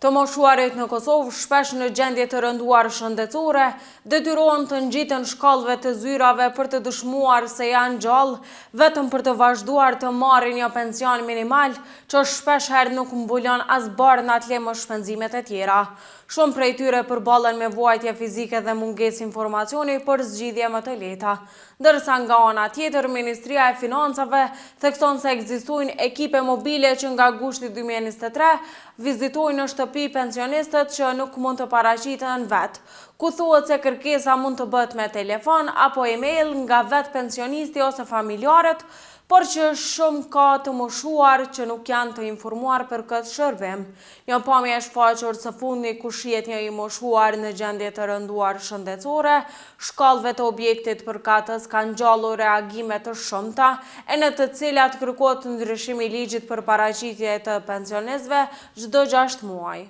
Të moshuarit në Kosovë, shpesh në gjendje të rënduar shëndetësore, detyrohen të ngjiten shkallëve të zyrave për të dëshmuar se janë gjallë, vetëm për të vazhduar të marrin një pension minimal, që shpesh herë nuk mbulon as barë në atë më shpenzimet e tjera. Shumë prej tyre përballen me vuajtje fizike dhe mungesë informacioni për zgjidhje më të lehta. Ndërsa nga ana tjetër, Ministria e Financave thekson se ekzistojnë ekipe mobile që nga gushti 2023 vizitojnë në shtëpi pensionistët që nuk mund të paraqiten vetë, ku thuhet se kërkesa mund të bëhet me telefon apo email nga vetë pensionisti ose familjarët, por që shumë ka të moshuar që nuk janë të informuar për këtë shërbim. Një pamje e shfaqur së fundmi ku shihet një i moshuar në gjendje të rënduar shëndetësore, shkallëve të objektit përkatës kanë gjallur reagime të shumta, e në të cilat kërkohet ndryshimi i ligjit për paraqitje të pensionistëve çdo 6 muaj.